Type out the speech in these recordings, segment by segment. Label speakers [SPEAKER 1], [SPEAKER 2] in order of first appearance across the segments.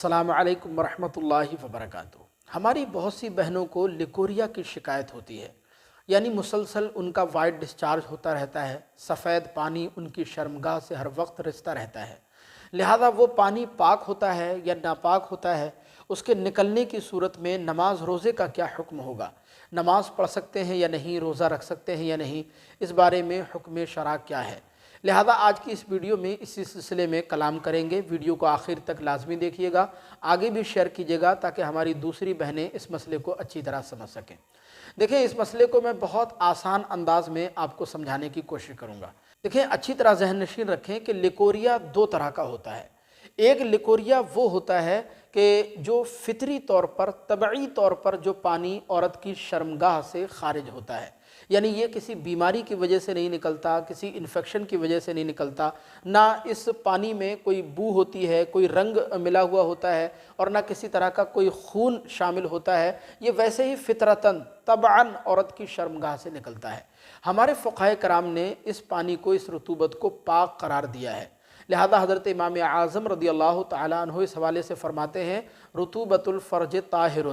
[SPEAKER 1] السلام علیکم ورحمۃ اللہ وبرکاتہ۔ ہماری بہت سی بہنوں کو لیکوریا کی شکایت ہوتی ہے، یعنی مسلسل ان کا وائٹ ڈسچارج ہوتا رہتا ہے، سفید پانی ان کی شرمگاہ سے ہر وقت رستا رہتا ہے۔ لہذا وہ پانی پاک ہوتا ہے یا ناپاک ہوتا ہے، اس کے نکلنے کی صورت میں نماز روزے کا کیا حکم ہوگا؟ نماز پڑھ سکتے ہیں یا نہیں، روزہ رکھ سکتے ہیں یا نہیں، اس بارے میں حکم شرع کیا ہے؟ لہذا آج کی اس ویڈیو میں اسی سلسلے میں کلام کریں گے۔ ویڈیو کو آخر تک لازمی دیکھیے گا، آگے بھی شیئر کیجیے گا تاکہ ہماری دوسری بہنیں اس مسئلے کو اچھی طرح سمجھ سکیں۔ دیکھیں، اس مسئلے کو میں بہت آسان انداز میں آپ کو سمجھانے کی کوشش کروں گا۔ دیکھیں، اچھی طرح ذہن نشین رکھیں کہ لیکوریا دو طرح کا ہوتا ہے۔ ایک لیکوریا وہ ہوتا ہے کہ جو فطری طور پر، طبعی طور پر جو پانی عورت کی شرمگاہ سے خارج ہوتا ہے، یعنی یہ کسی بیماری کی وجہ سے نہیں نکلتا، کسی انفیکشن کی وجہ سے نہیں نکلتا، نہ اس پانی میں کوئی بو ہوتی ہے، کوئی رنگ ملا ہوا ہوتا ہے، اور نہ کسی طرح کا کوئی خون شامل ہوتا ہے۔ یہ ویسے ہی فطرتاً طبعاً عورت کی شرمگاہ سے نکلتا ہے۔ ہمارے فقہائے کرام نے اس پانی کو، اس رطوبت کو پاک قرار دیا ہے۔ لہذا حضرت امام اعظم رضی اللہ تعالیٰ عنہ اس حوالے سے فرماتے ہیں، رطوبت الفرج طاہر،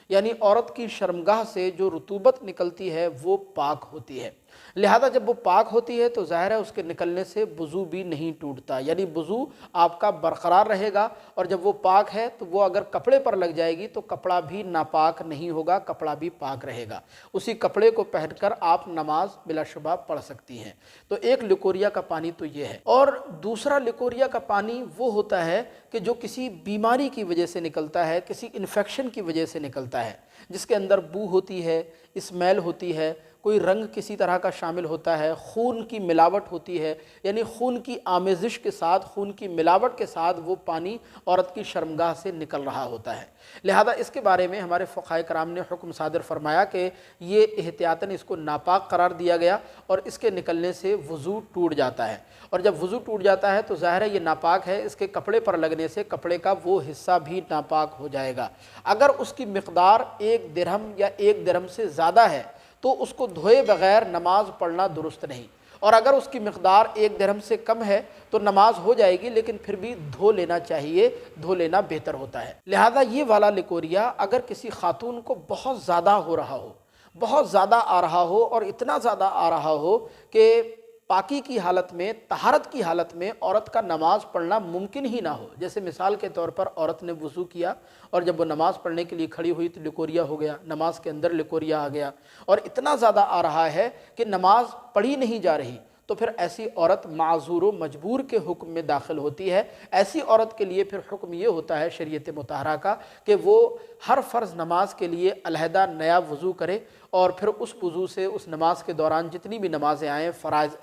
[SPEAKER 1] یعنی عورت کی شرمگاہ سے جو رطوبت نکلتی ہے وہ پاک ہوتی ہے۔ لہذا جب وہ پاک ہوتی ہے تو ظاہر ہے اس کے نکلنے سے وضو بھی نہیں ٹوٹتا، یعنی وضو آپ کا برقرار رہے گا، اور جب وہ پاک ہے تو وہ اگر کپڑے پر لگ جائے گی تو کپڑا بھی ناپاک نہیں ہوگا، کپڑا بھی پاک رہے گا۔ اسی کپڑے کو پہن کر آپ نماز بلا شبہ پڑھ سکتی ہیں۔ تو ایک لیکوریا کا پانی تو یہ ہے، اور دوسرا لیکوریا کا پانی وہ ہوتا ہے کہ جو کسی بیماری کی وجہ سے نکلتا ہے، کسی انفیکشن کی وجہ سے نکلتا ہے، جس کے اندر بو ہوتی ہے، اسمیل ہوتی ہے، کوئی رنگ کسی طرح کا شامل ہوتا ہے، خون کی ملاوٹ ہوتی ہے، یعنی خون کی آمیزش کے ساتھ، خون کی ملاوٹ کے ساتھ وہ پانی عورت کی شرمگاہ سے نکل رہا ہوتا ہے۔ لہذا اس کے بارے میں ہمارے فقہائے کرام نے حکم صادر فرمایا کہ یہ احتیاطاً اس کو ناپاک قرار دیا گیا، اور اس کے نکلنے سے وضو ٹوٹ جاتا ہے، اور جب وضو ٹوٹ جاتا ہے تو ظاہر ہے یہ ناپاک ہے، اس کے کپڑے پر لگنے سے کپڑے کا وہ حصہ بھی ناپاک ہو جائے گا۔ اگر اس کی مقدار 1 درہم یا 1 درہم سے زیادہ ہے تو اس کو دھوئے بغیر نماز پڑھنا درست نہیں، اور اگر اس کی مقدار 1 درہم سے کم ہے تو نماز ہو جائے گی، لیکن پھر بھی دھو لینا چاہیے، دھو لینا بہتر ہوتا ہے۔ لہذا یہ والا لیکوریا اگر کسی خاتون کو بہت زیادہ ہو رہا ہو، بہت زیادہ آ رہا ہو، اور اتنا زیادہ آ رہا ہو کہ پاکی کی حالت میں، طہارت کی حالت میں عورت کا نماز پڑھنا ممکن ہی نہ ہو، جیسے مثال کے طور پر عورت نے وضو کیا اور جب وہ نماز پڑھنے کے لیے کھڑی ہوئی تو لیکوریا ہو گیا، نماز کے اندر لیکوریا آ گیا، اور اتنا زیادہ آ رہا ہے کہ نماز پڑھی نہیں جا رہی، تو پھر ایسی عورت معذور و مجبور کے حکم میں داخل ہوتی ہے۔ ایسی عورت کے لیے پھر حکم یہ ہوتا ہے شریعت مطہرہ کا کہ وہ ہر فرض نماز کے لیے علیحدہ نیا وضو کرے، اور پھر اس وضو سے اس نماز کے دوران جتنی بھی نمازیں آئیں،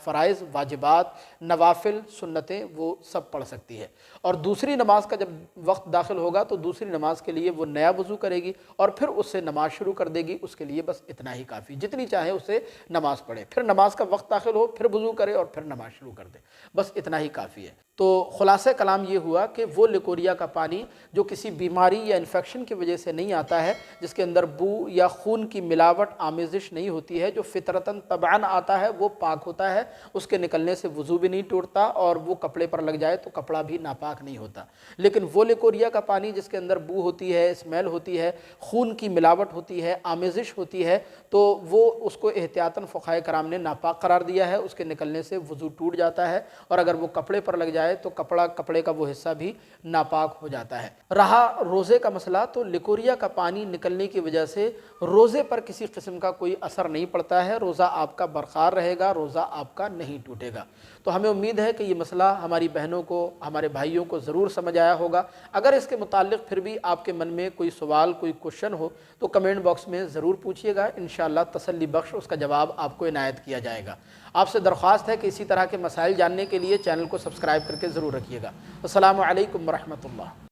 [SPEAKER 1] فرائض، واجبات، نوافل، سنتیں، وہ سب پڑھ سکتی ہے۔ اور دوسری نماز کا جب وقت داخل ہوگا تو دوسری نماز کے لیے وہ نیا وضو کرے گی، اور پھر اس سے نماز شروع کر دے گی۔ اس کے لیے بس اتنا ہی کافی، جتنی چاہے اسے نماز پڑھے، پھر نماز کا وقت داخل ہو پھر وضو کرے اور پھر نماز شروع کر دے، بس اتنا ہی کافی ہے۔ تو خلاصہ کلام یہ ہوا کہ وہ لیکوریا کا پانی جو کسی بیماری یا انفیکشن کی وجہ سے نہیں آتا ہے، جس کے اندر بو یا خون کی ملاوٹ، آمیزش نہیں ہوتی ہے، جو فطرتاً طبعاً آتا ہے، وہ پاک ہوتا ہے، اس کے نکلنے سے وضو بھی نہیں ٹوٹتا، اور وہ کپڑے پر لگ جائے تو کپڑا بھی ناپاک نہیں ہوتا۔ لیکن وہ لیکوریا کا پانی جس کے اندر بو ہوتی ہے، اسمیل ہوتی ہے، خون کی ملاوٹ ہوتی ہے، آمیزش ہوتی ہے، تو وہ اس کو احتیاطاً فقہائے کرام نے ناپاک قرار دیا ہے، اس کے نکلنے سے وضو ٹوٹ جاتا ہے، اور اگر وہ کپڑے پر لگ جائے تو کپڑے کا وہ حصہ بھی ناپاک ہو جاتا ہے۔ رہا روزے کا مسئلہ، تو لیکوریا کا پانی نکلنے کی وجہ سے روزے پر کسی قسم کا کوئی اثر نہیں پڑتا ہے، روزہ آپ کا برقرار رہے گا، روزہ آپ کا نہیں ٹوٹے گا۔ تو ہمیں امید ہے کہ یہ مسئلہ ہماری بہنوں کو، ہمارے بھائیوں کو ضرور سمجھ آیا ہوگا۔ اگر اس کے متعلق پھر بھی آپ کے من میں کوئی سوال، کوئی کوشچن ہو تو کمنٹ باکس میں ضرور پوچھیے گا، انشاءاللہ تسلی بخش اس کا جواب آپ کو عنایت کیا جائے گا۔ آپ سے درخواست ہے کہ اسی طرح کے مسائل جاننے کے لیے چینل کو سبسکرائب کر کے ضرور رکھیے گا۔ السلام علیکم ورحمۃ اللہ۔